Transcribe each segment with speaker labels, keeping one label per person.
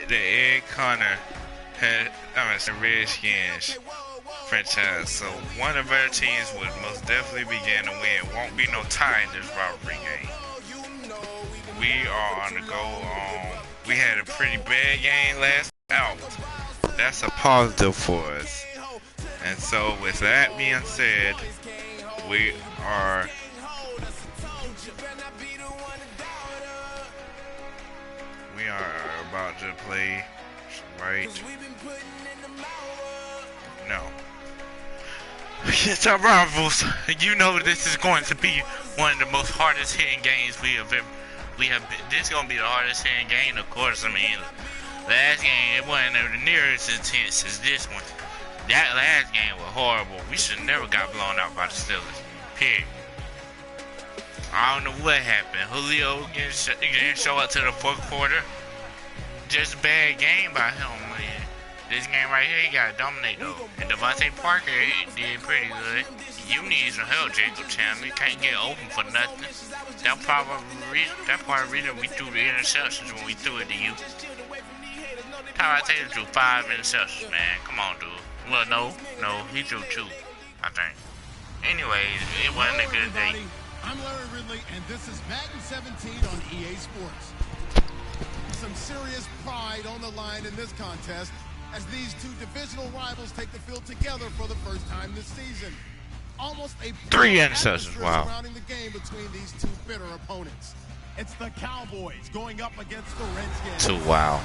Speaker 1: the Ed Connor had, the Redskins franchise. So one of our teams would most definitely begin to win. Won't be no tie in this rivalry game. We are on the go. We had a pretty bad game last out. That's a positive for us. And so with that being said, we are about to play right. No. It's our rivals. You know this is going to be one of the most hardest hitting games we have been. This is gonna be the hardest hitting game, of course. I mean, last game it wasn't near as intense as this one. That last game was horrible. We should never got blown out by the Steelers. Period. I don't know what happened. Julio didn't show up to the fourth quarter. Just a bad game by him, man. This game right here, he got to dominate though. And Devontae Parker, he did pretty good. You need some help, Jacob Chandler. You can't get open for nothing. That part of the reason we threw the interceptions when we threw it to you. How I tell you, threw 5 interceptions, man. Come on, dude. Well, no, he threw 2, I think. Anyways, it wasn't a good day.
Speaker 2: I'm Larry Ridley, and this is Madden 17 on EA Sports. Some serious pride on the line in this contest as these two divisional rivals take the field together for the first time this season. Almost a
Speaker 1: 3 interceptions, wow.
Speaker 2: Surrounding the game between these two bitter opponents. It's the Cowboys going up against the Redskins.
Speaker 1: 2, wow.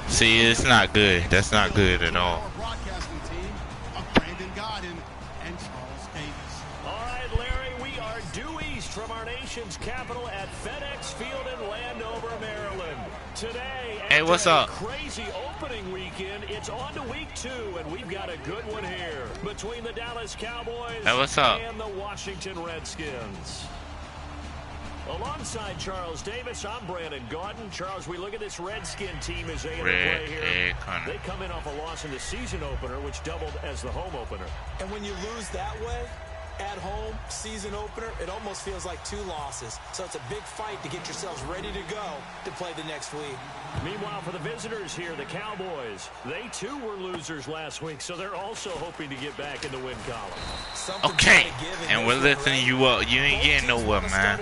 Speaker 1: See, it's not good. That's not good at all.
Speaker 2: Broadcasting team of Brandon Godden and Charles Davis.
Speaker 3: All right, Larry, we are due east from our nation's capital at FedEx Field in Landover, Maryland. Today,
Speaker 1: hey, what's up?
Speaker 3: Crazy opening weekend. It's on to week 2, and we've got a good one here between the Dallas Cowboys
Speaker 1: what's up?
Speaker 3: And the Washington Redskins. Alongside Charles Davis, I'm Brandon Gaudin. Charles, we look at this Redskin team as they play here. They come in off a loss in the season opener, which doubled as the home opener.
Speaker 4: And when you lose that way, at home, season opener, it almost feels like 2 losses. So it's a big fight to get yourselves ready to go to play the next week.
Speaker 3: Meanwhile, for the visitors here, the Cowboys, they too were losers last week, so they're also hoping to get back in the win column.
Speaker 1: Okay, and we're lifting you up. You ain't getting nowhere, man.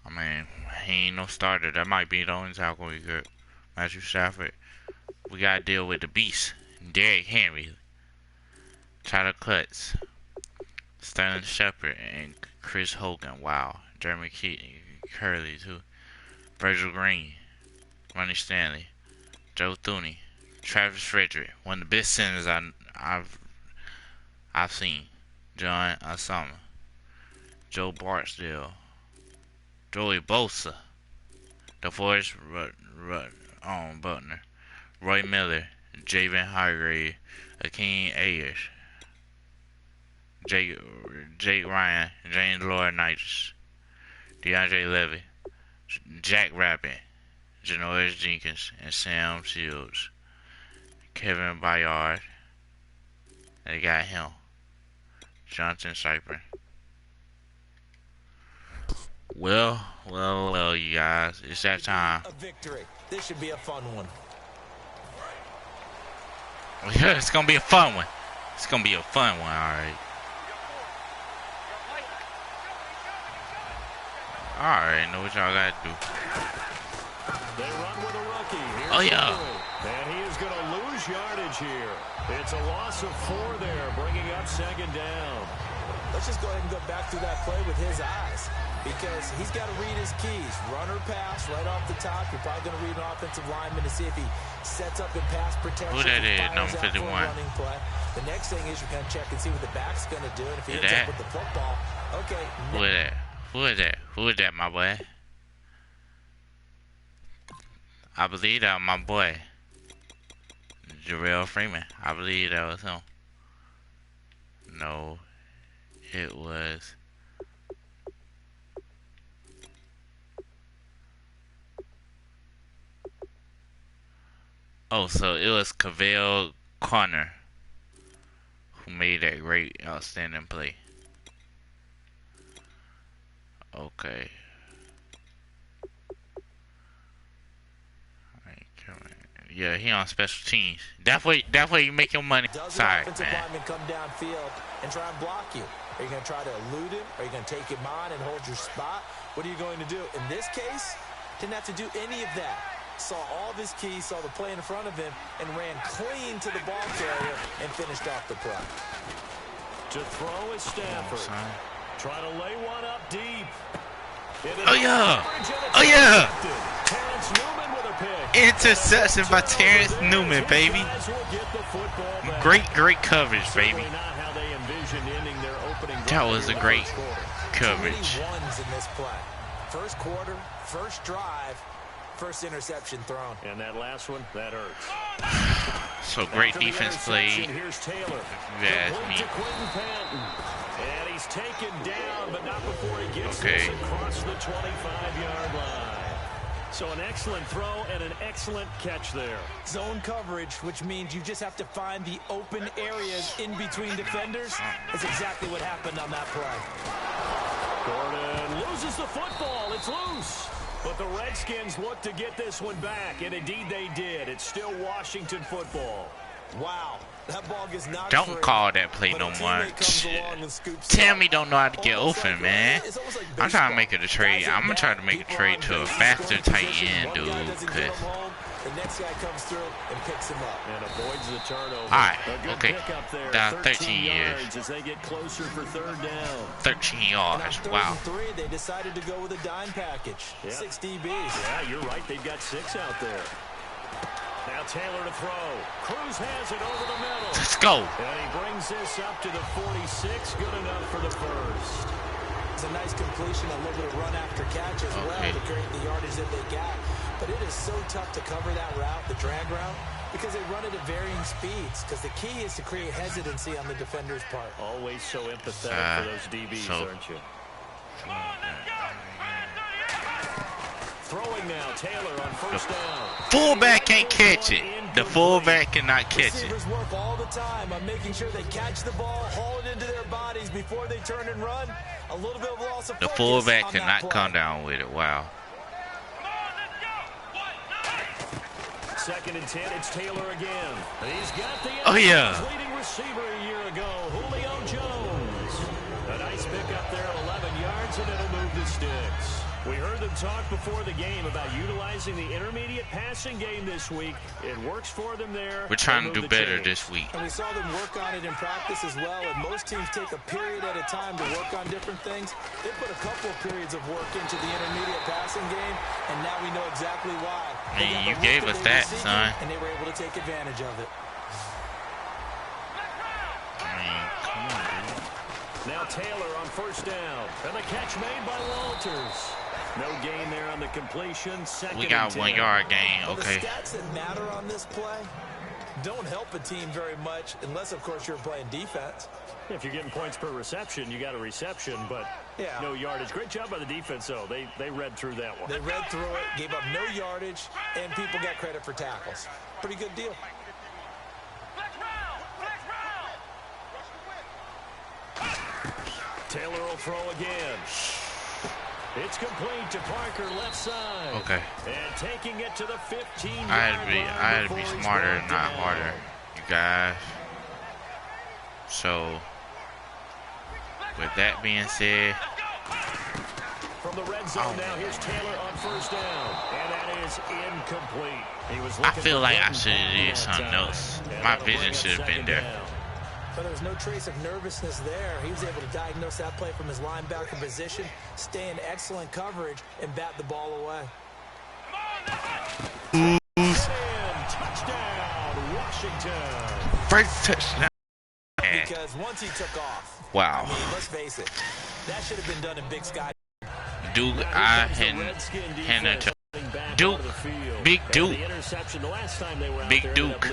Speaker 1: I mean, he ain't no starter. That might be the only tackle we got. Matthew Stafford. We got to deal with the beast. Derrick Henry, Tyler Clutz, Sterling Shepard, and Chris Hogan. Wow. Jeremy Curley, too. Virgil Green, Ronnie Stanley, Joe Thuney, Travis Frederick. One of the best centers I've seen. John Osama, Joe Barksdale, Joey Bosa, DeForest Buckner, Roy Miller, Javen Hargrave, Akeem Ayers, Jake Ryan, James Laurinaitis, DeAndre Levy, Jack Rappin, Janoris Jenkins, and Sam Shields. Kevin Bayard. They got him. Jonathan Cypher. Well, you guys. It's that time.
Speaker 4: A victory. This should be a fun one.
Speaker 1: Yeah, it's gonna be a fun one. It's gonna be a fun one, alright. Alright, know what y'all gotta do.
Speaker 3: They run with a rookie.
Speaker 1: Oh, yeah.
Speaker 3: And he is going to lose yardage here. It's a loss of 4 there, bringing up 2nd down.
Speaker 4: Let's just go ahead and go back through that play with his eyes, because he's got to read his keys. Run or pass right off the top. You're probably going to read an offensive lineman to see if he sets up in pass protection.
Speaker 1: Who that is? Number 51.
Speaker 4: The next thing is you're going to check and see what the back's going to do. And if he ends up with the football, okay.
Speaker 1: Who is that? Who is that? Who is that, my boy? I believe that was my boy, Jarrell Freeman. I believe that was him. No, it was. Oh, so it was Cavell Connor who made that great, outstanding play. Okay. Okay. Yeah, he on special teams. That way you make your money. Sorry,
Speaker 4: offensive
Speaker 1: man.
Speaker 4: lineman come downfield and try and block you? Are you going to try to elude him? Are you going to take him on and hold your spot? What are you going to do? In this case, didn't have to do any of that. Saw all of his keys, saw the play in front of him, and ran clean to the ball carrier and finished off the play.
Speaker 3: To throw is Stafford. Try to lay one up deep.
Speaker 1: Oh yeah! Oh yeah! Interception by Terrence Newman, baby. Great coverage, baby. That was a great coverage.
Speaker 4: In this play. First quarter, first drive, first interception thrown.
Speaker 3: And that last one, that hurts.
Speaker 1: So great defense play.
Speaker 3: Here's Taylor. And he's taken down, but not before he gets this across the 25-yard line. So an excellent throw and an excellent catch there.
Speaker 4: Zone coverage, which means you just have to find the open areas in between defenders. That's exactly what happened on that play.
Speaker 3: Gordon loses the football. It's loose. But the Redskins look to get this one back, and indeed they did. It's still Washington football.
Speaker 4: Wow. That ball gets knocked
Speaker 1: Don't
Speaker 4: free,
Speaker 1: call that play no more. Tammy don't know how to get open, man. I'm trying to make it a trade. I'm gonna try to make a trade to a faster tight end, dude. Cause
Speaker 4: the next guy comes through and picks him up
Speaker 3: and avoids the turnover.
Speaker 1: Alright, okay. Down 13
Speaker 3: yards as they get closer for third down.
Speaker 1: 13 yards. Wow.
Speaker 4: They decided to go with a dime package. 6 DBs.
Speaker 3: Yeah, you're right. They've got 6 out there. Now Taylor to throw. Cruz has it over the middle.
Speaker 1: Let's go.
Speaker 3: And he brings this up to the 46. Good enough for the first.
Speaker 4: It's a nice completion, a little bit of run after catch as well to create the yardage that they got. But it is so tough to cover that route, the drag route, because they run it at varying speeds. Because the key is to create hesitancy on the defender's part.
Speaker 3: Always so empathetic for those DBs, aren't you? Throwing now, Taylor on first down.
Speaker 1: Fullback can't catch it. The fullback cannot catch it.
Speaker 4: Receivers work all the time on making sure they catch the ball, haul it into their bodies before they turn and run. A little bit of loss of
Speaker 1: the fullback cannot come down with it. Wow.
Speaker 3: Second and 10, it's Taylor again. He's got the leading receiver a year ago, Julio Jones. A nice pickup there at 11 yards, and it'll move the sticks. We heard them talk before the game about utilizing the intermediate passing game this week. It works for them there.
Speaker 1: We're trying to do better this week.
Speaker 4: And we saw them work on it in practice as well. And most teams take a period at a time to work on different things. They put a couple of periods of work into the intermediate passing game, and now we know exactly why.
Speaker 1: Man, you gave us that, son.
Speaker 4: And they were able to take advantage of it.
Speaker 1: Man, come on, dude.
Speaker 3: Now Taylor on first down. And the catch made by Walters. No gain there on the completion. Second
Speaker 1: we got 1 yard gain. Okay.
Speaker 4: The stats that matter on this play don't help a team very much unless, of course, you're playing defense.
Speaker 3: If you're getting points per reception, you got a reception, but no yardage. Great job by the defense, though. They read through that one.
Speaker 4: They read through it, gave up no yardage, and people got credit for tackles. Pretty good deal.
Speaker 3: Taylor will throw again. It's complete to Parker, left side.
Speaker 1: Okay.
Speaker 3: And taking it to the 15-yard line.
Speaker 1: I had to be smarter, not harder, you guys. So, with that being said,
Speaker 3: from the red zone now, here's Taylor on first down, and that is incomplete. He was
Speaker 1: I feel like I should have did something else. My vision should have been there.
Speaker 4: But there was no trace of nervousness there. He was able to diagnose that play from his linebacker position, stay in excellent coverage, and bat the ball away.
Speaker 3: Touchdown, Washington.
Speaker 1: First touchdown.
Speaker 4: Because once he took off,
Speaker 1: wow.
Speaker 4: I mean, let's face it, that should have been done in Big Sky.
Speaker 1: Duke, Duke, Big Duke, Big Duke.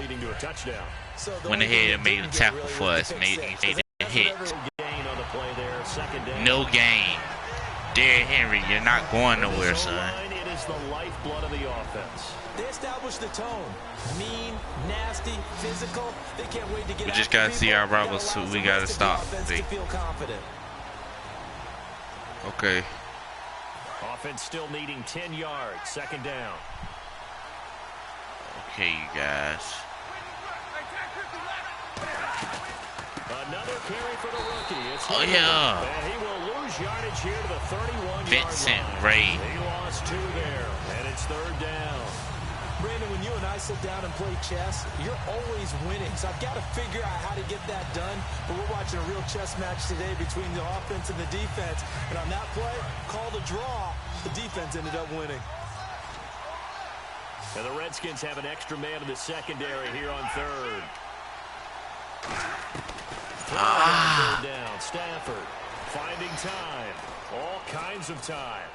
Speaker 1: Went ahead and made a tackle for us, made a hit. No gain. Derrick Henry, you're not going nowhere, son.
Speaker 3: It is the lifeblood of the offense.
Speaker 4: They established the tone. Mean, nasty, physical. They can't wait to get.
Speaker 1: We just gotta see our rivals, so we gotta stop.
Speaker 4: Feel confident.
Speaker 1: Okay.
Speaker 3: Offense still needing 10 yards. Second down.
Speaker 1: Okay, you guys.
Speaker 3: Another carry for the rookie. It's
Speaker 1: oh, yeah.
Speaker 3: And he will lose yardage here to the 31-yard
Speaker 1: Vincent
Speaker 3: line.
Speaker 1: Ray.
Speaker 3: He lost 2 there, and it's third down.
Speaker 4: Brandon, when you and I sit down and play chess, you're always winning. So I've got to figure out how to get that done. But we're watching a real chess match today between the offense and the defense. And on that play, called a draw, the defense ended up winning.
Speaker 3: And the Redskins have an extra man in the secondary here on third. Third down. Stafford finding time. All kinds of time.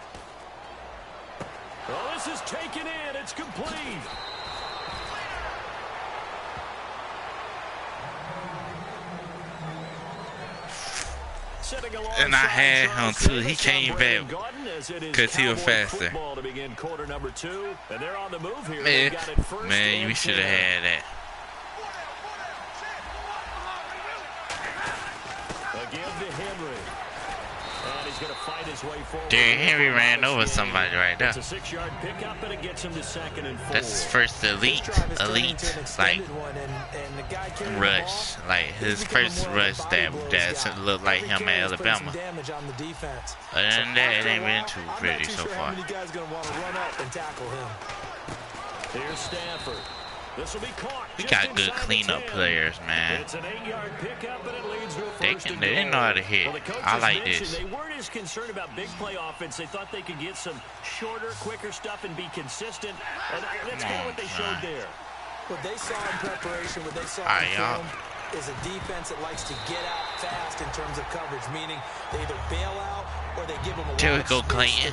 Speaker 3: Well, this is taken in. It's complete.
Speaker 1: And I had him too. He came back because he was faster. Man, we should have had that.
Speaker 3: Again to Henry. And he's going to fight his way forward.
Speaker 1: Dude, Henry ran over somebody right there.
Speaker 3: It's a 6-yard pickup, and it gets him to 2nd and 4.
Speaker 1: That's his first elite, like, rush. Like, his first rush that looked like him at Alabama. Other than that, it ain't been too pretty so far.
Speaker 3: Here's Stafford. This will be caught.
Speaker 1: We got good cleanup players, man.
Speaker 3: It's an 8-yard pickup, and it leads to a first and
Speaker 1: they know how to hit. I like this.
Speaker 3: They weren't as concerned about big play offense. They thought they could get some shorter, quicker stuff and be consistent. And that's kind of what they showed there.
Speaker 4: What they saw in preparation, what they saw in film, is a defense that likes to get out fast in terms of coverage, meaning they either bail out or they give them a
Speaker 1: there we go, Clayton.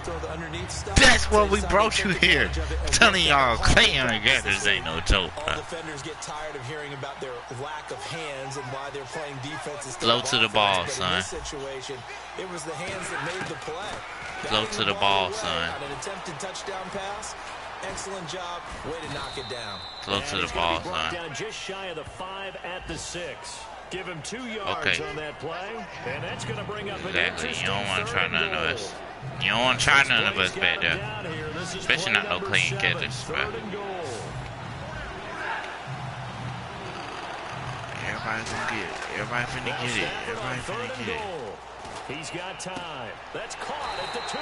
Speaker 1: That's what we brought you here. I'm telling y'all, Clayton and Gathers ain't no joke.
Speaker 4: All defenders get tired of hearing about their lack of hands and why they're playing defense.
Speaker 1: Low to the ball, son.
Speaker 4: In this situation, it was the hands that made the play.
Speaker 1: Low to the ball, son.
Speaker 4: On an attempted touchdown pass. Excellent job. Way to knock it down.
Speaker 1: Close to the ball, son.
Speaker 3: Down just shy of the 5 at the 6. Give him 2 yards on that play, and that's going to bring up
Speaker 1: exactly. You don't want to try none of us. You don't want to try none of us back there. Especially not no clean catches, bro. Everybody's gonna get it. Everybody finna get it. Everybody finna get it.
Speaker 3: He's got time. That's caught at the 2.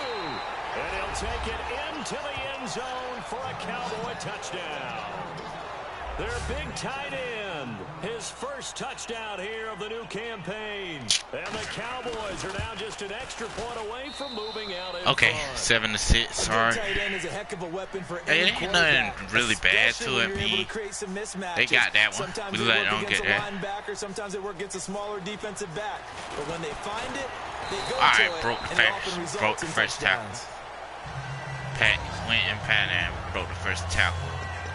Speaker 3: And he'll take it into the end zone for a Cowboy touchdown. Their big tight end. His first touchdown here of the new campaign. And the Cowboys are now just an extra point away from moving out in
Speaker 1: okay,
Speaker 3: front.
Speaker 1: 7-6, sorry. Hey, it ain't nothing really bad to it, B. They got that one. We let them get that.
Speaker 4: Sometimes they work against a smaller defensive back. But when they find it, they go
Speaker 1: all
Speaker 4: to
Speaker 1: right,
Speaker 4: it,
Speaker 1: broke the first tackle. Pat went and Pat and broke the first tackle.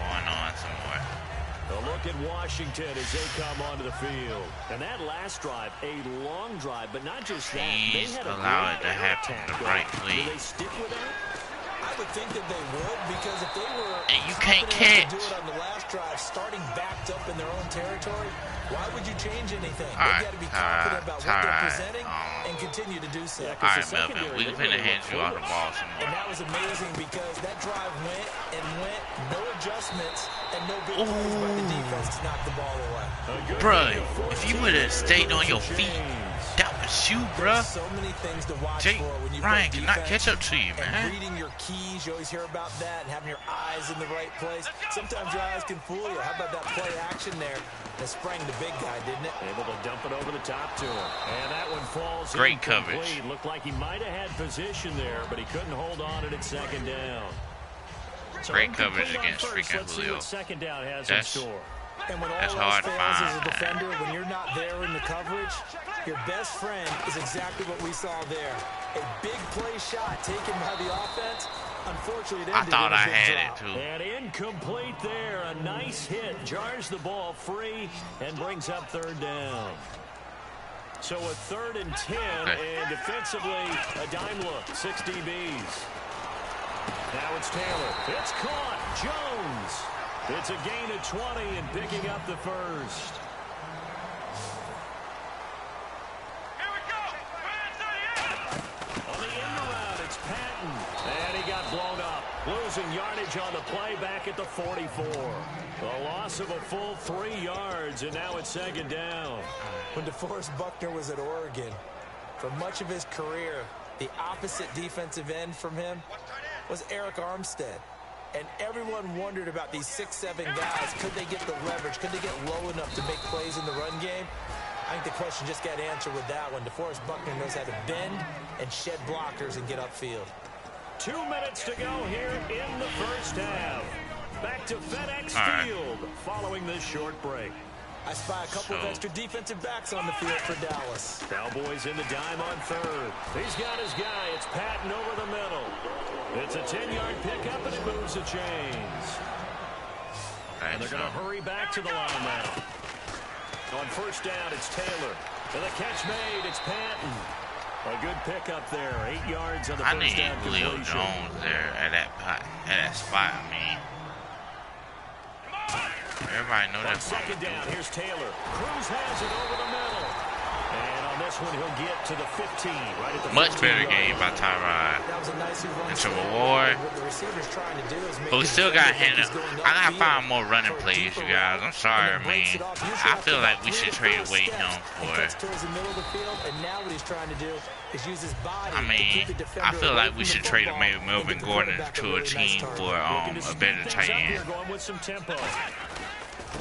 Speaker 1: Going on some more.
Speaker 3: A look at Washington as they come onto the field. And that last drive, a long drive, but not just that.
Speaker 1: Please
Speaker 3: they had
Speaker 1: allow it to happen the right way.
Speaker 3: Do they stick with that?
Speaker 4: I would think that they would, because if they were
Speaker 1: and you can't catch.
Speaker 4: To do it on the last drive, starting backed up in their own territory, why would you change anything?
Speaker 1: All
Speaker 4: They've got to be confident about what they're presenting and continue to do so.
Speaker 1: All right, Melvin, we finna hand you out the ball some more.
Speaker 4: And that was amazing because that drive went and went, no adjustments, and no big plays by the defense to knock the ball away.
Speaker 1: Bruh, if you would have stayed on your feet, that was you, bruh.
Speaker 4: So many things to watch
Speaker 1: Jake
Speaker 4: for when you
Speaker 1: Ryan
Speaker 4: play
Speaker 1: cannot
Speaker 4: defense.
Speaker 1: catch up to you, man.
Speaker 4: And reading your keys, you always hear about that, and having your eyes in the right place. Sometimes your eyes can fool you. How about that play action there that sprang the big guy, didn't it?
Speaker 3: Able to dump it over the top to him. And that one falls
Speaker 1: great
Speaker 3: incomplete.
Speaker 1: coverage.
Speaker 3: Looked like he might have had position there, but he couldn't hold on at second down. So
Speaker 1: great coverage against freaking Julio.
Speaker 3: Second down has in store.
Speaker 4: And when all
Speaker 1: That's
Speaker 4: else
Speaker 1: hard to
Speaker 4: fails
Speaker 1: find,
Speaker 4: as a defender, when you're not there in the coverage, your best friend is exactly what we saw there. A big play shot taken by the offense. Unfortunately,
Speaker 1: I thought I had it too.
Speaker 3: And incomplete there. A nice hit. Jars the ball free and brings up third down. So a 3rd and 10, and defensively, a dime look. 6 DBs. Now it's Taylor. It's caught. Jones. It's a gain of 20 and picking up the first. Here we go. On the end around, it's Patton. And he got blown up. Losing yardage on the play back at the 44. A loss of a full 3 yards, and now it's 2nd down.
Speaker 4: When DeForest Buckner was at Oregon, for much of his career, the opposite defensive end from him was Eric Armstead. And everyone wondered about these 6'7" guys. Could they get the leverage? Could they get low enough to make plays in the run game? I think the question just got answered with that one. DeForest Buckner knows how to bend and shed blockers and get upfield.
Speaker 3: 2 minutes to go here in the first half. Back to FedEx Field following this short break.
Speaker 4: I spy a couple of extra defensive backs on the field for Dallas.
Speaker 3: Cowboys in the dime on 3rd. He's got his guy. It's Patton over the middle. It's a 10-yard pickup, and it moves the chains. And they're going to hurry back to the line now. On 1st down, it's Taylor. And the catch made. It's Patton. A good pickup there. 8 yards on the first down completion.
Speaker 1: I need Leo Jones there at that spot. I mean, everybody know that.
Speaker 3: 2nd down, here's Taylor. Cruz has it over the middle. And on this one, he'll get to the 15. Right at the
Speaker 1: much better game by Tyrod. And some reward. But we still got handed. I gotta find more running plays, you guys. I'm sorry, man. I feel like we should trade away him for. I mean, I feel like we should trade maybe Melvin Gordon to a team for a better tight end.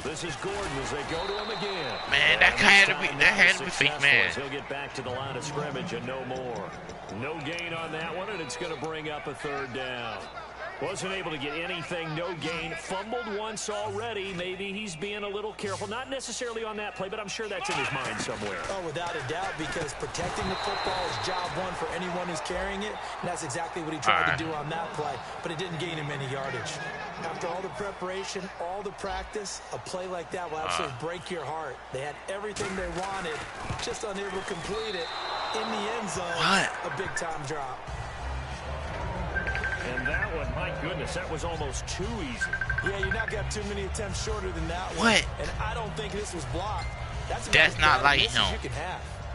Speaker 3: This is Gordon as they go to him again.
Speaker 1: Man, that had to be fake, man.
Speaker 3: He'll get back to the line of scrimmage and no more. No gain on that one, and it's going to bring up a 3rd down. Wasn't able to get anything, no gain. Fumbled once already. Maybe he's being a little careful. Not necessarily on that play, but I'm sure that's in his mind somewhere.
Speaker 4: Oh, without a doubt, because protecting the football is job one for anyone who's carrying it. And that's exactly what he tried to do on that play, but it didn't gain him any yardage. After all the preparation, all the practice, a play like that will absolutely break your heart. They had everything they wanted, just unable to complete it. In the end zone, a big-time drop.
Speaker 3: And that one, my goodness, that was almost too easy.
Speaker 4: Yeah, you're not got too many attempts shorter than that one.
Speaker 1: What?
Speaker 4: And I don't think this was blocked.
Speaker 1: That's not like him.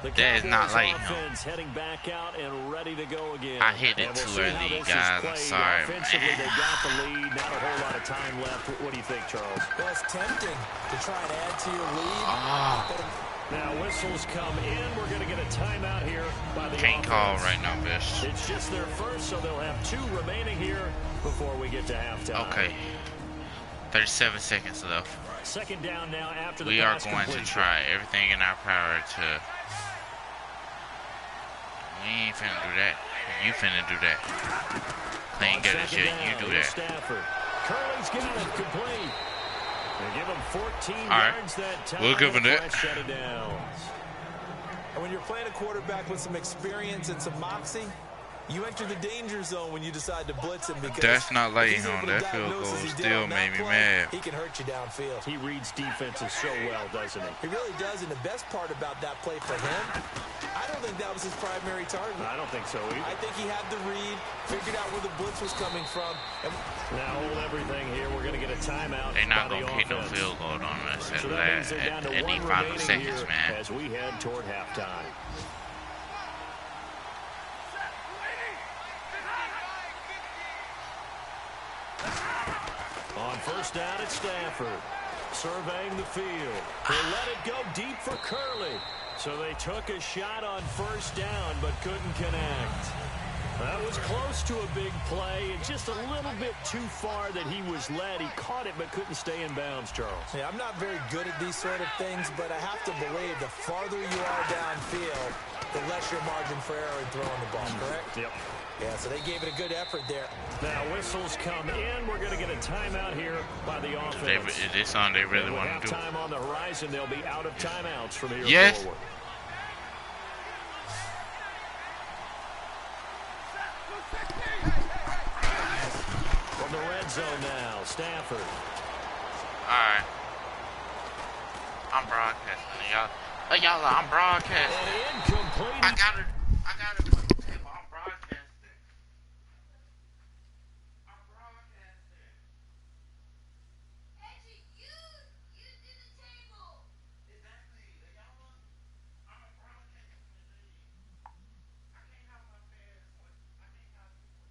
Speaker 1: That is not like him.
Speaker 3: Heading back out and ready to go again.
Speaker 1: I hit it too early, guys. I'm sorry, man.
Speaker 3: They got the lead. Not a whole lot of time left. What do you think, Charles?
Speaker 4: Well, it's tempting to try and add to your lead.
Speaker 3: Now whistles come in. We're going to get a timeout here by the
Speaker 1: Can't call right now, bitch.
Speaker 3: It's just their first, so they'll have 2 remaining here before we get to halftime.
Speaker 1: Okay. 37 seconds left.
Speaker 3: 2nd down now after the
Speaker 1: we are going to try everything in our power to. We ain't finna do that. You finna do that. They ain't get it yet. You do that.
Speaker 3: Stafford. Curley's got it complete. They give him 14 yards that time.
Speaker 1: We'll give him that.
Speaker 4: And when you're playing a quarterback with some experience and some moxie, you enter the danger zone when you decide to blitz him, because
Speaker 1: that's not letting him. That field goal still made me mad.
Speaker 4: He can hurt you downfield.
Speaker 3: He reads defenses so well, doesn't he?
Speaker 4: He really does, and the best part about that play for him, I don't think that was his primary target.
Speaker 3: I don't think so either.
Speaker 4: I think he had the read, figured out where the blitz was coming from. And
Speaker 3: now hold everything here. We're going to get a timeout.
Speaker 1: They're not going to get no field goal on us at that. At the final seconds, man.
Speaker 3: As we head toward halftime. On 1st down, it's Stafford. Surveying the field. They let it go deep for Curley. So they took a shot on 1st down, but couldn't connect. That was close to a big play, and just a little bit too far that he was led. He caught it, but couldn't stay in bounds, Charles.
Speaker 4: Yeah, I'm not very good at these sort of things, but I have to believe the farther you are downfield, the less your margin for error in throwing the ball, correct?
Speaker 3: Yep.
Speaker 4: Yeah, so they gave it a good effort there.
Speaker 3: Now whistles come in. We're going to get a timeout here by the offense.
Speaker 1: This on they really want to do.
Speaker 3: Time on the horizon, they'll be out of timeouts from here forward. From the red zone now, Stafford.
Speaker 1: All right. I'm broadcasting, y'all. I'm broadcasting.
Speaker 3: And incomplete.
Speaker 1: I got it. Put the table. I'm broadcasting.
Speaker 5: Edgy, you did the table.
Speaker 1: Exactly. I'm a broadcasting. I can't have my fans. I can't have people.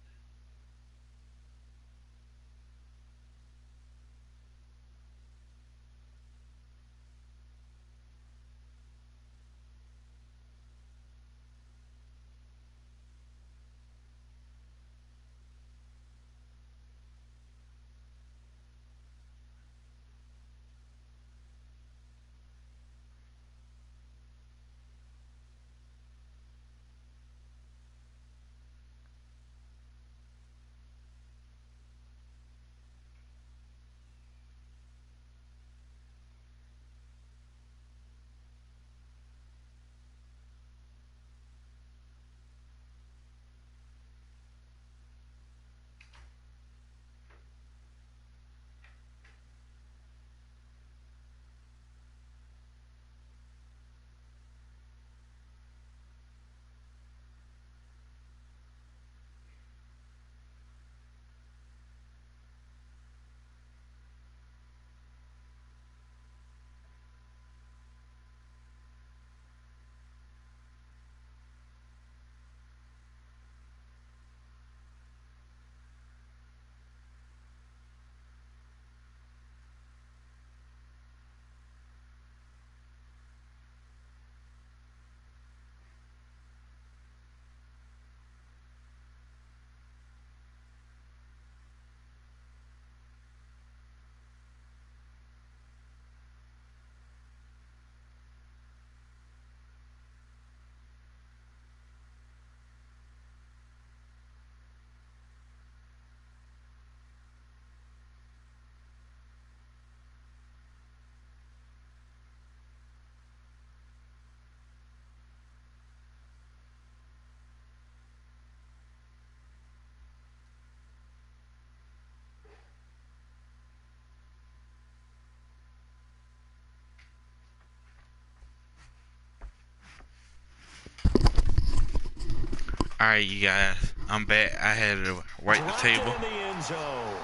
Speaker 1: Alright, you guys, I'm back. I had to wipe the table.
Speaker 3: In the end zone.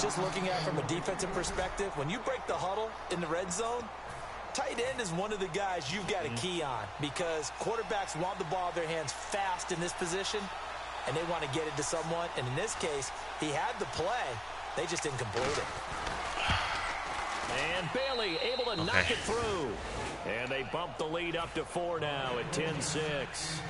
Speaker 4: Just looking at it from a defensive perspective, when you break the huddle in the red zone, tight end is one of the guys you've got to key on because quarterbacks want the ball in their hands fast in this position, and they want to get it to someone. And in this case, he had the play. They just didn't complete it.
Speaker 3: And Bailey able to knock it through. And they bump the lead up to 4 now at 10-6.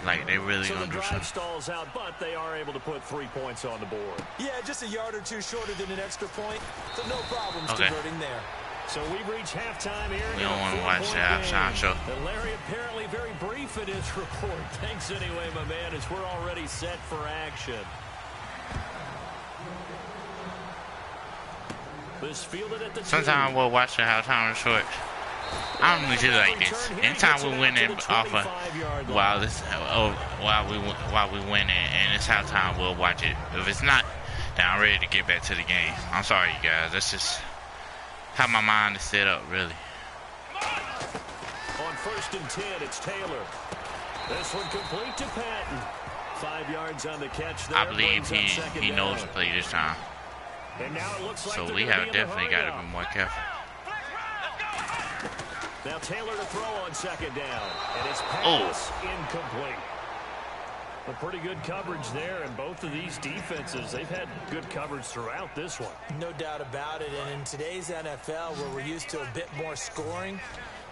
Speaker 1: Like they really
Speaker 3: So
Speaker 1: gonna
Speaker 3: the
Speaker 1: do
Speaker 3: drive
Speaker 1: something.
Speaker 3: stalls out, but they are able to put 3 points on the board.
Speaker 4: Yeah, just a yard or two shorter than an extra point, so no problems
Speaker 1: Okay.
Speaker 4: converting there.
Speaker 3: So we've reached halftime here.
Speaker 1: We don't want to watch the halftime show.
Speaker 3: And Larry apparently very brief in his report. Thanks anyway, my man, as we're already set for action. This fielded at the
Speaker 1: Sometimes we'll watch the halftime short. I don't usually do like this. Anytime we win it off of while we win it and it's halftime, we'll watch it. If it's not, then I'm ready to get back to the game. I'm sorry, you guys. That's just how my mind is set up, really.
Speaker 3: On 1st and 10, it's Taylor. This one complete to Patton. 5 yards on the catch there.
Speaker 1: I believe
Speaker 3: Brings up
Speaker 1: he
Speaker 3: second
Speaker 1: knows
Speaker 3: down.
Speaker 1: the play this time.
Speaker 3: And now it looks like
Speaker 1: So
Speaker 3: they're
Speaker 1: we
Speaker 3: gonna
Speaker 1: have
Speaker 3: be in the
Speaker 1: definitely got to
Speaker 3: hurry
Speaker 1: be
Speaker 3: up.
Speaker 1: more careful.
Speaker 3: Now Taylor to throw on 2nd down. And his pass incomplete. A pretty good coverage there, and both of these defenses, they've had good coverage throughout this one.
Speaker 4: No doubt about it, and in today's NFL, where we're used to a bit more scoring,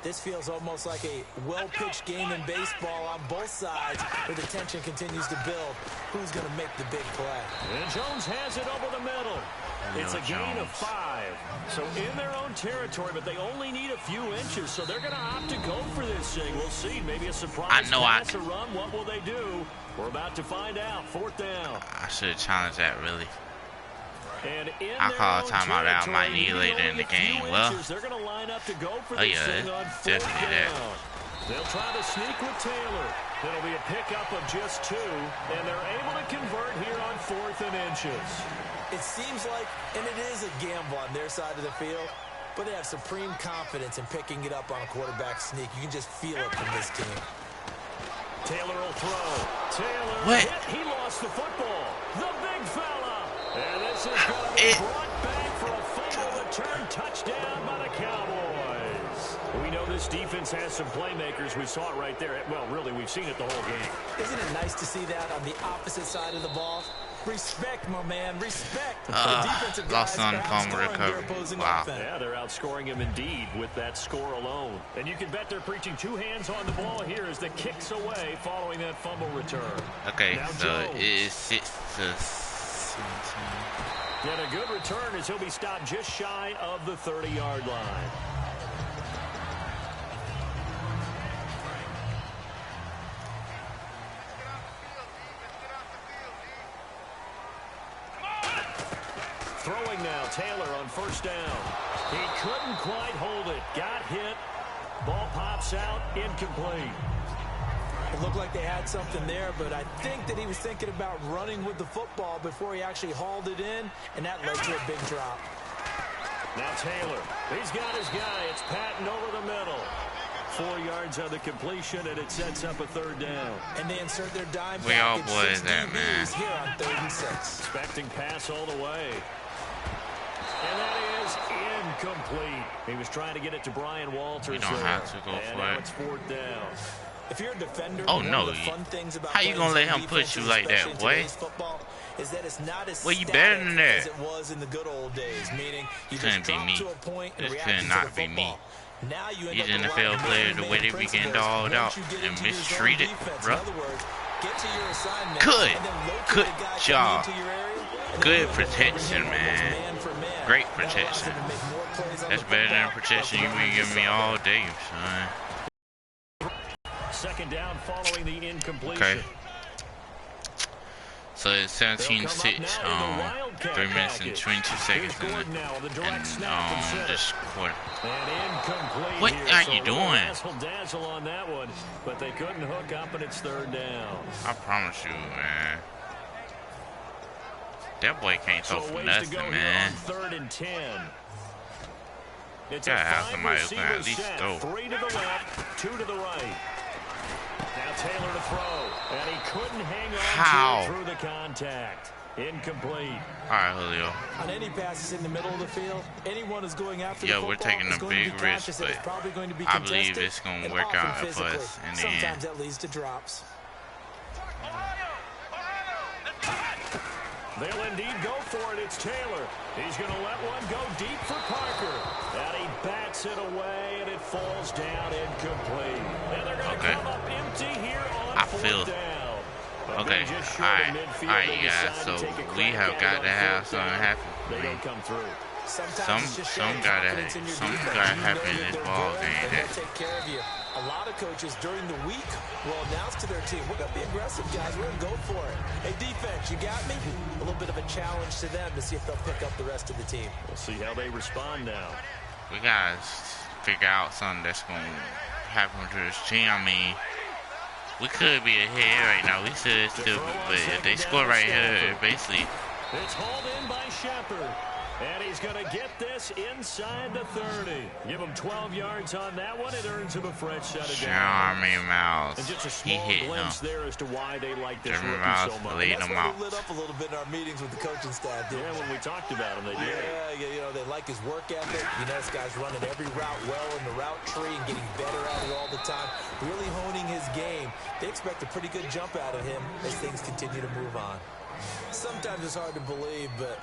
Speaker 4: this feels almost like a well-pitched game in baseball on both sides, where the tension continues to build. Who's going to make the big play?
Speaker 3: And Jones has it over the middle. It's a gain of 5. So in their own territory, but they only need a few inches, so they're going to opt to go for this thing. We'll see. Maybe a surprise pass or run. What will they do? We're about to find out. 4th down.
Speaker 1: I should have challenged that, really.
Speaker 3: And
Speaker 1: I'll call a timeout out. I might need later in the game. Well,
Speaker 3: they're going to line up to go for
Speaker 1: oh
Speaker 3: this
Speaker 1: yeah,
Speaker 3: thing on 4th
Speaker 1: definitely that.
Speaker 3: down. They'll try to sneak with Taylor. It'll be a pickup of just 2, and they're able to convert here on 4th and inches.
Speaker 4: It seems like, and it is a gamble on their side of the field, but they have supreme confidence in picking it up on a quarterback sneak. You can just feel it from this team.
Speaker 3: Taylor will throw. Taylor
Speaker 1: What?
Speaker 3: He lost the football. The big fella. And this is going to be brought back for a fumble return touchdown by the Cowboys. We know this defense has some playmakers. We saw it right there. Well, really, we've seen it the whole game.
Speaker 4: Isn't it nice to see that on the opposite side of the ball? Respect, my man. Respect. Defensive
Speaker 1: lost
Speaker 4: guys
Speaker 1: on the fumble
Speaker 4: outscoring their
Speaker 1: recovery.
Speaker 4: opposing
Speaker 1: Wow.
Speaker 4: offense.
Speaker 3: Yeah, they're outscoring him indeed with that score alone. And you can bet they're preaching 2 hands on the ball here as the kicks away following that fumble return.
Speaker 1: Okay,
Speaker 3: Now
Speaker 1: so
Speaker 3: Jones.
Speaker 1: it is 6-17.
Speaker 3: And a good return as he'll be stopped just shy of the 30-yard line. Throwing now, Taylor on 1st down. He couldn't quite hold it. Got hit. Ball pops out, incomplete.
Speaker 4: It looked like they had something there, but I think that he was thinking about running with the football before he actually hauled it in, and that led to a big drop.
Speaker 3: Now Taylor, he's got his guy. It's Patton over the middle. 4 yards on the completion, and it sets up a 3rd down.
Speaker 4: And they insert their dime
Speaker 1: We all
Speaker 4: package,
Speaker 1: boys
Speaker 4: 6
Speaker 1: that, man.
Speaker 4: DBs here on 3rd and 6.
Speaker 3: Expecting pass all the way. And that is incomplete. He was trying to get it to Brian Walters.
Speaker 1: We don't have to go
Speaker 3: and
Speaker 1: for
Speaker 3: now
Speaker 1: it.
Speaker 3: it's 4th down.
Speaker 4: If you're a defender,
Speaker 1: Oh,
Speaker 4: one
Speaker 1: no,
Speaker 4: of the fun things about
Speaker 1: how you
Speaker 4: playing
Speaker 1: gonna let
Speaker 4: zone
Speaker 1: him push you
Speaker 4: defenses,
Speaker 1: like that,
Speaker 4: especially in
Speaker 1: boy?
Speaker 4: today's football, is that it's not as
Speaker 1: Well, you better than
Speaker 4: static
Speaker 1: that.
Speaker 4: as it was in the good old days, meaning you
Speaker 1: Couldn't
Speaker 4: just
Speaker 1: be
Speaker 4: drop
Speaker 1: me.
Speaker 4: to a point and
Speaker 1: This
Speaker 4: react
Speaker 1: could
Speaker 4: to
Speaker 1: not
Speaker 4: the
Speaker 1: be me.
Speaker 4: football. Now you end
Speaker 1: These
Speaker 4: up
Speaker 1: NFL
Speaker 4: relying on
Speaker 1: players, the way they be
Speaker 4: principles.
Speaker 1: getting dogged
Speaker 4: Once
Speaker 1: out
Speaker 4: you get
Speaker 1: and
Speaker 4: into your zone
Speaker 1: mistreated,
Speaker 4: defense,
Speaker 1: bro.
Speaker 4: in other words, get to your assignment
Speaker 1: Good.
Speaker 4: and then locate
Speaker 1: Good
Speaker 4: the guy coming
Speaker 1: job.
Speaker 4: into your area, and then
Speaker 1: Good
Speaker 4: you end up
Speaker 1: protection,
Speaker 4: bringing him almost
Speaker 1: man.
Speaker 4: for man.
Speaker 1: Great
Speaker 4: That allows
Speaker 1: protection.
Speaker 4: him to make more plays on
Speaker 1: That's
Speaker 4: the
Speaker 1: better than
Speaker 4: football
Speaker 1: protection you
Speaker 4: while
Speaker 1: been giving me all day, son.
Speaker 3: 2nd down following the incompletion.
Speaker 1: Okay. So it's 17-6 on 3 minutes and 22 seconds in this quarter.
Speaker 3: And incomplete
Speaker 1: What
Speaker 3: here,
Speaker 1: are
Speaker 3: so
Speaker 1: you
Speaker 3: a little
Speaker 1: doing?
Speaker 3: razzle-dazzle on that one, but they couldn't hook up, and it's 3rd down.
Speaker 1: I promise you, man. That boy can't throw
Speaker 3: So
Speaker 1: for
Speaker 3: ways
Speaker 1: nothing,
Speaker 3: to go
Speaker 1: man.
Speaker 3: here on 3rd and 10. It's
Speaker 1: Gotta
Speaker 3: a
Speaker 1: have somebody who can at
Speaker 3: five-receiver
Speaker 1: least
Speaker 3: set.
Speaker 1: throw.
Speaker 3: 3 to the left, 2 to the right. Now Taylor to throw, and he couldn't hang on to it through the contact. Incomplete.
Speaker 1: All right, Julio.
Speaker 4: On any passes in the middle of the field, anyone is going after the football.
Speaker 1: We're taking a big risk, but I believe it's going to work out for us in the end.
Speaker 4: Sometimes that leads to drops.
Speaker 3: They'll indeed go for it. It's Taylor. He's going to let one go deep for Parker. And he bats it away, and it falls down incomplete. And they're going to come up empty here on fourth down.
Speaker 1: Okay, alright, you guys. So we have got to have something happen.
Speaker 3: They don't come through.
Speaker 1: Some gotta happen in this ball game.
Speaker 4: They'll take care of you. A lot of coaches during the week will announce to their team, we're going to be aggressive, guys. We're going to go for it. Hey, defense, you got me? A little bit of a challenge to them to see if they'll pick up the rest of the team.
Speaker 3: We'll see how they respond now.
Speaker 1: We got to figure out something that's going to happen to this team. I mean, we could be ahead right now. We should still, but if they score right here, basically.
Speaker 3: It's hauled in by Shepard. And he's going to get this inside the 30. Give him 12 yards on that one. It earns him a fresh set of downs.
Speaker 1: Miles.
Speaker 3: And just a small glimpse there as to why they like this rookie so much.
Speaker 4: That's why we lit up a little bit in our meetings with the coaching staff.
Speaker 3: Yeah, when we talked about him, they did.
Speaker 4: Yeah, you know, they like his work ethic. You know, this guy's running every route well in the route tree and getting better at it all the time. Really honing his game. They expect a pretty good jump out of him as things continue to move on. Sometimes it's hard to believe, but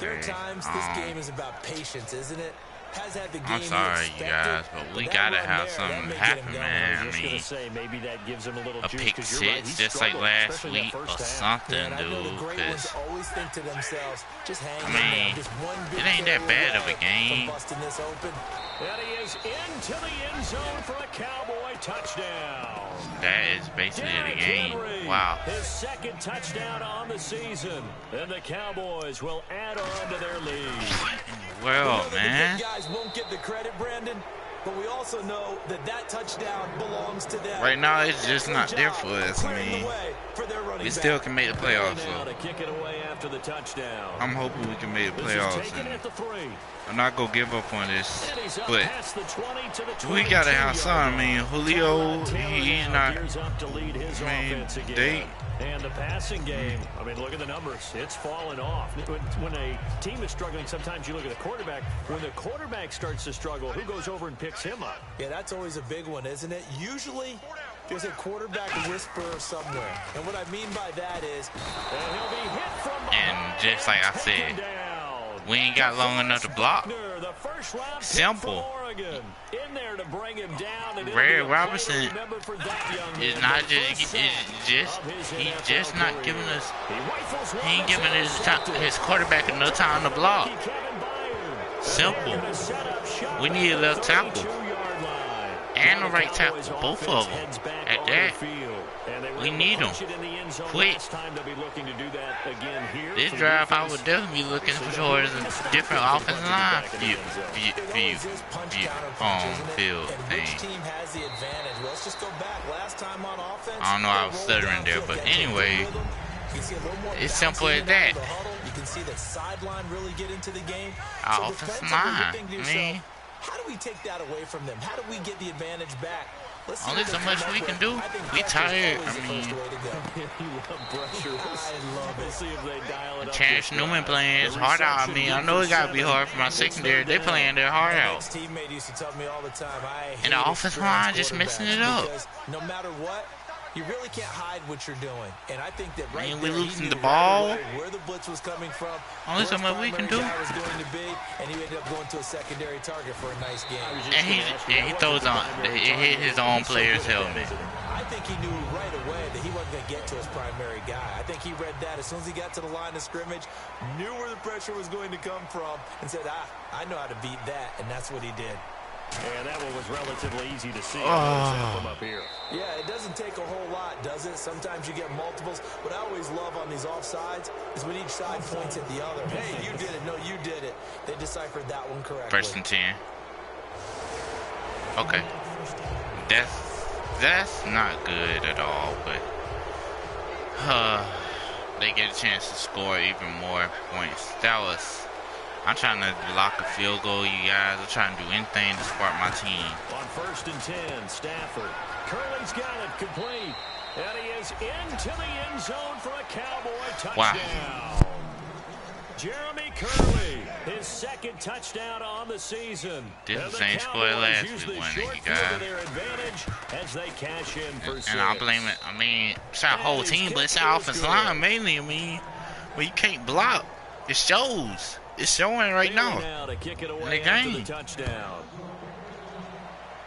Speaker 4: there are times this game is about patience, isn't it? Has had the game
Speaker 1: I'm sorry, you guys, but we gotta have something happen, man. I mean,
Speaker 3: maybe that gives him a little
Speaker 1: a pick six, just like last week, or something, dude. Because
Speaker 4: always think to themselves, just hang
Speaker 1: I mean, it ain't that bad of a game.
Speaker 3: And he is into the end zone for a Cowboy touchdown.
Speaker 1: That is basically the game. Wow.
Speaker 3: His second touchdown on the season. And the Cowboys will add on to their lead.
Speaker 1: Well, man.
Speaker 4: The guys won't get the credit, Brandon, but we also know that that touchdown belongs to them.
Speaker 1: Right now, it's just not there for us. I mean, we still can make the playoffs. So I'm hoping we can make the playoffs. And I'm not gonna give up on this, but we gotta have some. I mean, Julio, he's not. I mean, they.
Speaker 3: And the passing game, I mean, look at the numbers. It's fallen off. When a team is struggling, sometimes you look at the quarterback. When the quarterback starts to struggle, who goes over and picks him up?
Speaker 4: Yeah, that's always a big one, isn't it? Usually, there's a quarterback whisperer somewhere. And what I mean by that is,
Speaker 3: he'll be hit from
Speaker 1: and just like I said, we ain't got long enough to block. Simple. Ray Robinson is not just, he's just not giving us, he ain't giving his quarterback enough time to block. Simple. We need a left tackle and a right tackle, both of them. At that, we need them quick. This drive, I would definitely be looking towards a different offensive line field thing. I don't know, I was stuttering there, but anyway, it's simple as that.
Speaker 4: You can see that sideline really get into the game.
Speaker 1: Our offensive line, I mean,
Speaker 4: how do we take that away from them? How do we get the advantage back?
Speaker 1: Only so much we can do. We tired. I mean, Chance Newman playing his heart out. I mean, I know it got to be hard for my secondary. They playing their heart out. And the offensive line just messing it up.
Speaker 4: No matter what, you really can't hide what you're doing. And I think that right
Speaker 1: we losing the ball.
Speaker 4: Where the blitz was coming from.
Speaker 1: Only so much we can do.
Speaker 4: And he ended up going to a secondary target for a nice game.
Speaker 1: And he throws on. It hit his own player's helmet.
Speaker 4: I think he knew right away that he wasn't going to get to his primary guy. I think he read that as soon as he got to the line of scrimmage, knew where the pressure was going to come from, and said, I know how to beat that, and that's what he did.
Speaker 3: And that one was relatively easy to see from up here.
Speaker 4: Yeah, it doesn't take a whole lot, does it? Sometimes you get multiples. What I always love on these offsides is when each side points at the other. Hey, you did it. No, you did it. They deciphered that one correctly.
Speaker 1: First and 10. Okay. That's not good at all, but they get a chance to score even more points. I'm trying to block a field goal, you guys. I'm trying to do anything to spark my team.
Speaker 3: On 1st and 10, Stafford. Curley's got it complete. And he is into the end zone for a Cowboy touchdown.
Speaker 1: Wow.
Speaker 3: Jeremy Curley, his second touchdown on the season.
Speaker 1: This
Speaker 3: And
Speaker 1: is
Speaker 3: the
Speaker 1: the same score
Speaker 3: Cowboys
Speaker 1: last
Speaker 3: use
Speaker 1: week
Speaker 3: the
Speaker 1: when
Speaker 3: short
Speaker 1: you
Speaker 3: field to
Speaker 1: guys.
Speaker 3: their advantage as they cash in for six.
Speaker 1: And I blame it. I mean, it's our whole team, but it's our offensive line mainly. I mean, when you can't block, it shows. It's showing right now
Speaker 3: To kick it
Speaker 1: in
Speaker 3: away
Speaker 1: the
Speaker 3: after
Speaker 1: game.
Speaker 3: the touchdown.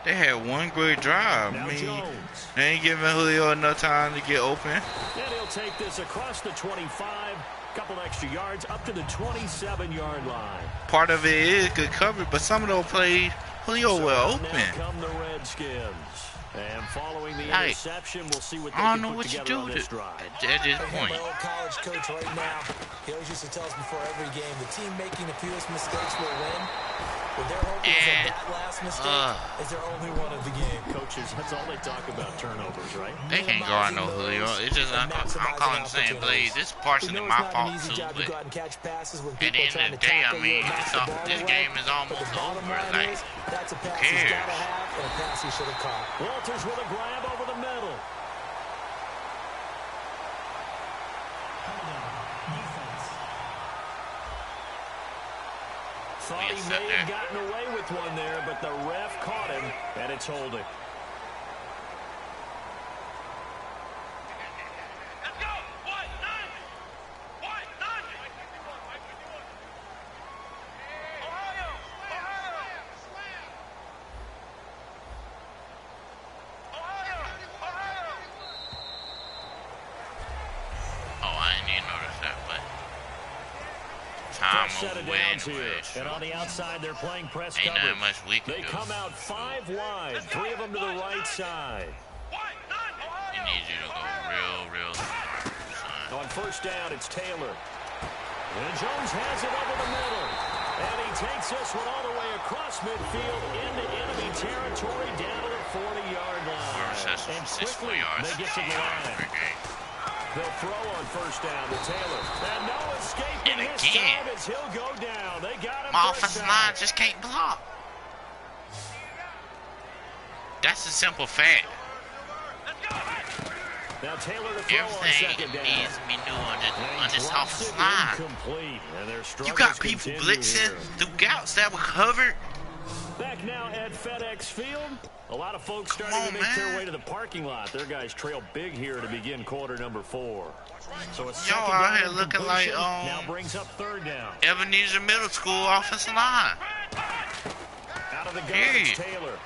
Speaker 1: They had one great drive.
Speaker 3: Now
Speaker 1: I mean,
Speaker 3: Jones.
Speaker 1: they ain't giving Julio enough time to get open.
Speaker 3: And he'll take this across the 25, couple extra yards up to the 27-yard line.
Speaker 1: Part of it is good coverage, but some of those plays, Julio well
Speaker 3: Now
Speaker 1: open.
Speaker 3: come the Redskins. And following the
Speaker 1: Like,
Speaker 3: interception, we'll see what they
Speaker 1: I don't
Speaker 3: can
Speaker 1: know
Speaker 3: put
Speaker 1: what you
Speaker 3: together
Speaker 1: do
Speaker 3: on
Speaker 1: at
Speaker 3: this drive.
Speaker 1: this
Speaker 4: I
Speaker 1: point.
Speaker 4: my old college coach right now. He always used to tell us before every game, the team making the fewest mistakes will win. But they're hoping that that last mistake is their only one of the game.
Speaker 3: Coaches, that's all they talk about, turnovers, right?
Speaker 1: They can't guard no Julio. It's just I'm calling the same plays. This is partially my fault too, but at the end of the day, I mean, this game is almost over. Like,
Speaker 4: that's a
Speaker 1: who
Speaker 4: pass he's got to
Speaker 1: cares?
Speaker 4: have and a pass he should have caught.
Speaker 3: Walters with a grab over the middle. Thought he may have gotten away with one there, but the ref caught him, and it's holding. Set of downs here. And on the outside, they're playing press
Speaker 1: ain't
Speaker 3: coverage.
Speaker 1: nothing much we can
Speaker 3: They
Speaker 1: do.
Speaker 3: come out 5 wide, 3 of them to the right side.
Speaker 1: He needs you to go real son.
Speaker 3: On first down, it's Taylor. And Jones has it over the middle. And he takes this one all the way across midfield into enemy territory down to the 40-yard line. And quickly, they get to the line. They'll throw on first down to Taylor. And no escaping
Speaker 1: And
Speaker 3: this
Speaker 1: again,
Speaker 3: time as he'll go down. They got him
Speaker 1: my
Speaker 3: first
Speaker 1: offensive
Speaker 3: down.
Speaker 1: line just can't block. That's a simple fact.
Speaker 3: Now Taylor to throw on
Speaker 1: Everything
Speaker 3: second down.
Speaker 1: needs to be new on this
Speaker 3: Drops
Speaker 1: offensive
Speaker 3: it
Speaker 1: line.
Speaker 3: incomplete, and their
Speaker 1: You
Speaker 3: struggles
Speaker 1: got people
Speaker 3: continue
Speaker 1: blitzing
Speaker 3: here.
Speaker 1: through gaps that were covered.
Speaker 3: Back now at FedEx Field. A lot of folks
Speaker 1: Come
Speaker 3: starting
Speaker 1: on,
Speaker 3: to make their
Speaker 1: man.
Speaker 3: way to the parking lot. Their guys trail big here to begin quarter number 4. So it's
Speaker 1: Y'all
Speaker 3: second
Speaker 1: out
Speaker 3: down
Speaker 1: here
Speaker 3: and
Speaker 1: looking like,
Speaker 3: completion. Now brings up third down.
Speaker 1: Ebenezer Middle School offensive line.
Speaker 3: Out of the gun,
Speaker 1: Period.
Speaker 3: it's Taylor.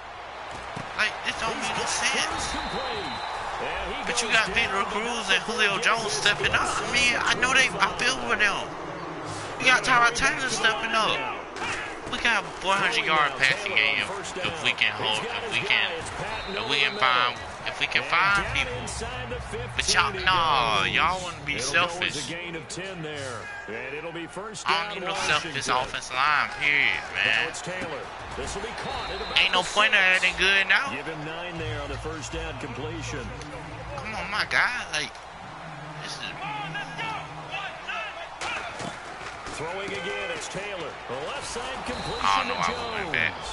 Speaker 1: Like, this don't make no sense.
Speaker 3: Complete. And he
Speaker 1: But you
Speaker 3: goes
Speaker 1: got
Speaker 3: down,
Speaker 1: Peter
Speaker 3: but
Speaker 1: Cruz
Speaker 3: not
Speaker 1: and Julio
Speaker 3: before
Speaker 1: Jones
Speaker 3: he gets
Speaker 1: stepping up. I mean, I know I feel for them. You got Tyrod Taylor stepping up. We got a 400-yard passing game if we can hold, if we can find people. But y'all want to be selfish.
Speaker 3: A gain of 10 there. And it'll be first
Speaker 1: I
Speaker 3: down
Speaker 1: don't need no selfish
Speaker 3: Washington.
Speaker 1: offensive line, period,
Speaker 3: Now
Speaker 1: man.
Speaker 3: it's Taylor. This will be caught at about
Speaker 1: Ain't no
Speaker 3: the
Speaker 1: point in
Speaker 3: 6.
Speaker 1: that good now.
Speaker 3: Give him 9 there on the first down completion.
Speaker 1: Come on, my guy. Like, this is.
Speaker 3: Throwing again, it's Taylor. The left side completion
Speaker 1: I don't know
Speaker 3: to
Speaker 1: why we went back.
Speaker 3: Jones.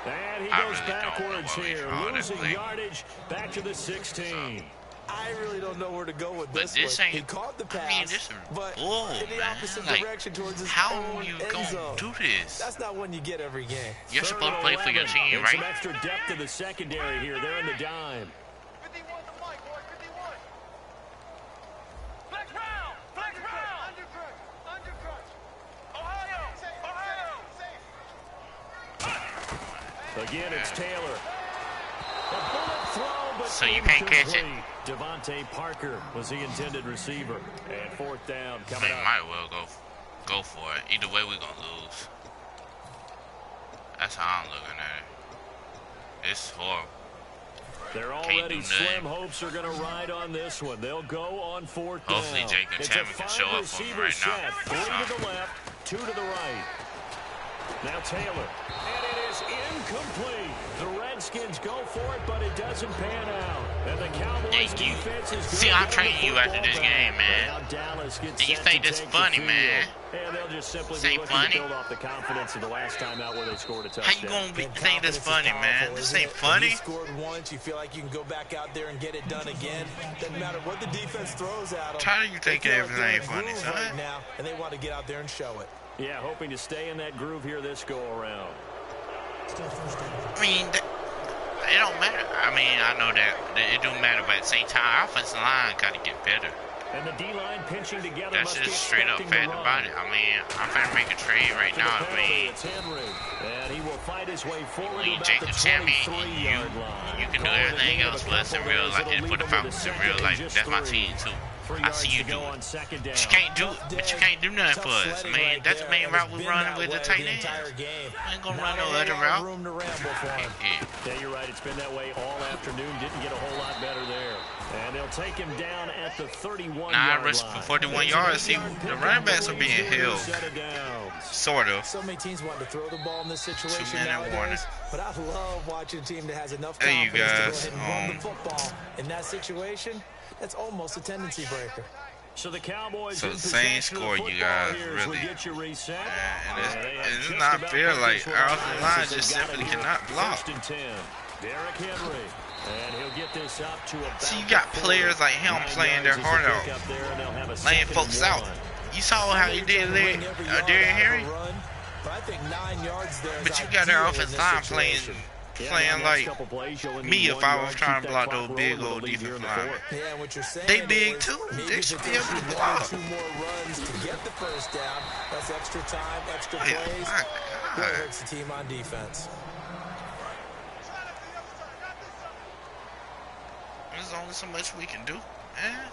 Speaker 3: And he
Speaker 1: I
Speaker 3: goes
Speaker 1: really don't know
Speaker 3: backwards
Speaker 1: why we
Speaker 3: here,
Speaker 1: called it
Speaker 3: losing
Speaker 1: play.
Speaker 3: yardage back to the 16.
Speaker 4: I really don't know where to go with
Speaker 1: But
Speaker 4: this
Speaker 1: this
Speaker 4: one.
Speaker 1: ain't.
Speaker 4: He caught the pass,
Speaker 1: I mean, this is
Speaker 4: but
Speaker 1: bull,
Speaker 4: in the
Speaker 1: man.
Speaker 4: opposite
Speaker 1: Like,
Speaker 4: direction towards his
Speaker 1: how
Speaker 4: own
Speaker 1: you
Speaker 4: end
Speaker 1: gonna
Speaker 4: zone.
Speaker 1: do this?
Speaker 4: That's not one you get every game.
Speaker 1: You're
Speaker 3: Third
Speaker 1: supposed to
Speaker 3: and
Speaker 1: play for your
Speaker 3: 11.
Speaker 1: team,
Speaker 3: And some
Speaker 1: right?
Speaker 3: extra depth to the secondary here. They're in the dime.
Speaker 2: 51 to Mike, boy, 51. Flex round, flex round. Undercrutch. Ohio.
Speaker 3: Again, it's Taylor. A bullet throw, but
Speaker 1: So you can't catch it.
Speaker 3: incomplete. Devontae Parker was the intended receiver. And fourth down
Speaker 1: I
Speaker 3: coming
Speaker 1: mean,
Speaker 3: up.
Speaker 1: might well go for it. Either way, we're gonna lose. That's how I'm looking at it. It's horrible.
Speaker 3: They're
Speaker 1: Can't
Speaker 3: already
Speaker 1: do
Speaker 3: slim
Speaker 1: nothing.
Speaker 3: hopes are going to ride on this one. They'll go on fourth down.
Speaker 1: Hopefully Jacob
Speaker 3: It's
Speaker 1: Chapman
Speaker 3: a
Speaker 1: can show up for me right now.
Speaker 3: set. 3 to the left, 2 to the right. Now Taylor. And it is is incomplete. The Redskins go for it, but it doesn't pan out. And the Cowboys defense is
Speaker 1: See, I'm training you after this game, man. And you think this funny, man?
Speaker 3: And they'll just simply
Speaker 1: This ain't funny.
Speaker 3: build off the confidence of the last time out where they scored a touchdown.
Speaker 1: How you gonna think this funny, man? This ain't funny.
Speaker 4: You scored once, you feel like you can go back out there and get it done again. Doesn't matter what the defense throws at them.
Speaker 1: How do you think everything ain't funny, son?
Speaker 4: Right now, and they want to get out there and show it.
Speaker 3: Yeah, hoping to stay in that groove here this go around.
Speaker 1: I mean, it don't matter. I mean, I know that it don't matter, but at the same time, offensive line gotta get better.
Speaker 3: And the D-line pinching together.
Speaker 1: That's just straight up fact about it. I mean, I'm trying to make a trade right now. I mean,
Speaker 3: and he will fight his way forward
Speaker 1: when you
Speaker 3: about
Speaker 1: take
Speaker 3: the
Speaker 1: the champion,
Speaker 3: 23-yard line.
Speaker 1: you can do everything else for us in real life. And put the Falcons in real life. That's my team too. I see you do it. But you can't do it. But you can't do nothing for us, man. That's the main route we're running with the tight end. I ain't gonna run no other route.
Speaker 3: Yeah, you're right. It's been that way all afternoon. Didn't get a whole lot better there. And they'll take him down at the 31-yard
Speaker 1: I rushed for 41 yards. See, the running backs are being held. Sort of.
Speaker 4: So many teams want to throw the ball in this situation
Speaker 1: 2-minute warning.
Speaker 4: nowadays, but I love watching a team that has enough
Speaker 1: Hey, you
Speaker 4: confidence
Speaker 1: guys,
Speaker 4: to go ahead and run the football. In that situation, that's almost a tendency breaker.
Speaker 3: So the Cowboys
Speaker 1: So the same score, you guys, really.
Speaker 3: Get you reset.
Speaker 1: And it's not fair. Like, our offensive line just simply cannot block.
Speaker 3: Derrick Henry. And he'll get this up to about.
Speaker 1: See, you got players like him playing their heart out, laying folks out. You saw how he did there, Derrick Henry. But you got our offensive line playing like me if I was trying to block those big old defensive linemen. They big too. They should be able to block.
Speaker 4: Two more runs to get the first down. That's extra time, extra plays.
Speaker 1: My
Speaker 4: Really
Speaker 1: God.
Speaker 4: hurts the team on defense.
Speaker 1: There's only so much we can do, man.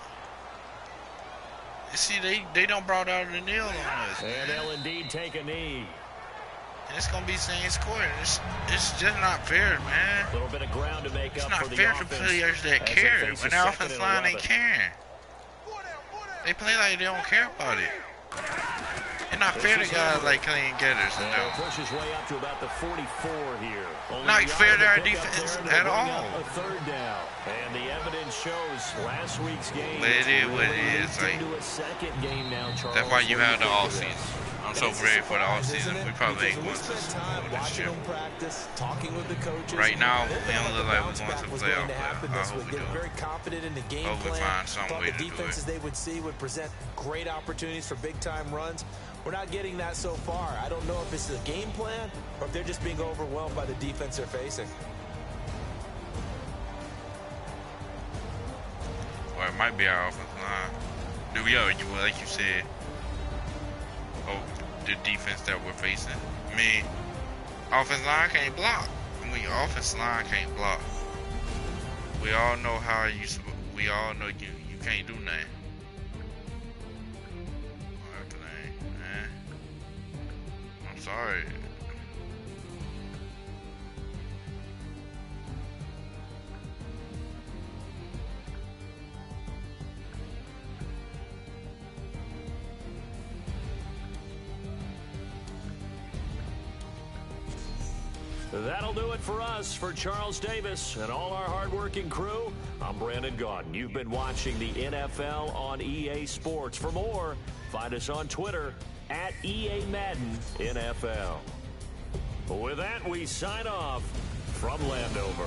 Speaker 1: You see, they don't brought out the nail on us.
Speaker 3: And they'll indeed take a knee.
Speaker 1: And it's gonna be same score. It's just not fair, man.
Speaker 3: A little bit of ground to make
Speaker 1: It's
Speaker 3: up
Speaker 1: not
Speaker 3: for the
Speaker 1: fair to
Speaker 3: offense
Speaker 1: players that
Speaker 3: as they
Speaker 1: care.
Speaker 3: face
Speaker 1: When
Speaker 3: a
Speaker 1: their
Speaker 3: second
Speaker 1: offensive
Speaker 3: and
Speaker 1: line
Speaker 3: 11.
Speaker 1: ain't caring. They play like they don't care about it. It's not fair to guys like clean getters and
Speaker 3: And
Speaker 1: them.
Speaker 3: push his way up to about the 44 here. Only
Speaker 1: Not
Speaker 3: a
Speaker 1: fair
Speaker 3: yard
Speaker 1: to our
Speaker 3: pick up
Speaker 1: defense
Speaker 3: there, and
Speaker 1: at
Speaker 3: they'll bring
Speaker 1: all.
Speaker 3: up a third down. And the evidence shows last week's game.
Speaker 1: But it is what it
Speaker 3: really
Speaker 1: is. Like,
Speaker 3: into a second game now, Charles.
Speaker 1: that's why you have the
Speaker 3: What
Speaker 1: off
Speaker 3: do you think of
Speaker 1: season.
Speaker 3: this?
Speaker 1: I'm so ready for the off season. We probably ain't going
Speaker 4: we
Speaker 1: to
Speaker 4: spent time
Speaker 1: this
Speaker 4: watching
Speaker 1: year.
Speaker 4: them practice, talking with the coaches.
Speaker 1: Right now,
Speaker 4: It
Speaker 1: we
Speaker 4: felt
Speaker 1: don't look like we're
Speaker 4: bounce
Speaker 1: going
Speaker 4: back
Speaker 1: to
Speaker 4: was
Speaker 1: playoff,
Speaker 4: going to happen
Speaker 1: but I
Speaker 4: this
Speaker 1: hope
Speaker 4: week.
Speaker 1: we
Speaker 4: Getting
Speaker 1: do.
Speaker 4: very confident in the game
Speaker 1: Hope we
Speaker 4: plan.
Speaker 1: find some
Speaker 4: Thought
Speaker 1: way
Speaker 4: the
Speaker 1: to do
Speaker 4: defenses
Speaker 1: it.
Speaker 4: they would see would present great opportunities for big-time runs. We're not getting that so far. I don't know if it's the game plan or if they're just being overwhelmed by the defense they're facing.
Speaker 1: Or it might be our offensive line. Do we are, like you said. Oh, the defense that we're facing. I mean, offensive line can't block. I mean, offensive line can't block. We all know how you. We all know you can't do nothing. Man. I'm sorry.
Speaker 3: That'll do it for us. For Charles Davis and all our hardworking crew, I'm Brandon Gaudin. You've been watching the NFL on EA Sports. For more, find us on Twitter at EA Madden NFL. With that, we sign off from Landover.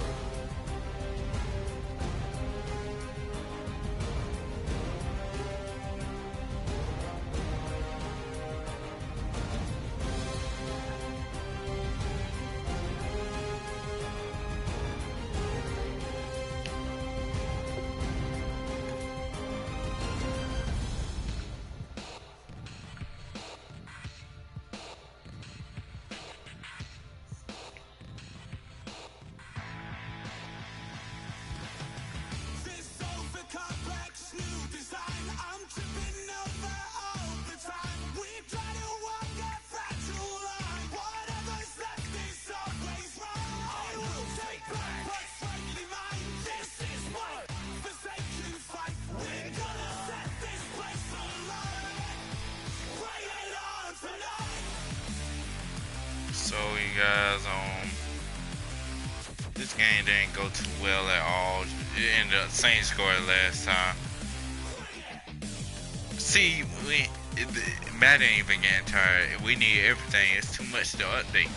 Speaker 1: So you guys This game didn't go too well at all. It ended up same score last time. See, Madden ain't even getting tired. We need everything. It's too much to update.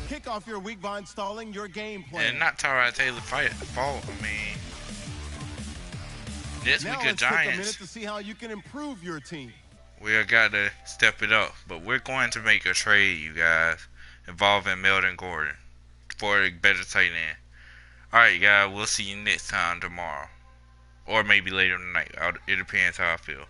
Speaker 2: Kick off your week by installing your game plan.
Speaker 1: And not Tyrod Taylor fault. I mean, this
Speaker 2: now
Speaker 1: week of
Speaker 2: let's take a minute
Speaker 1: Giants,
Speaker 2: to see how you can improve your team.
Speaker 1: we got to step it up. But we're going to make a trade, you guys, involving Melvin Gordon for a better tight end. Alright, guys, we'll see you next time tomorrow. Or maybe later tonight. It depends how I feel.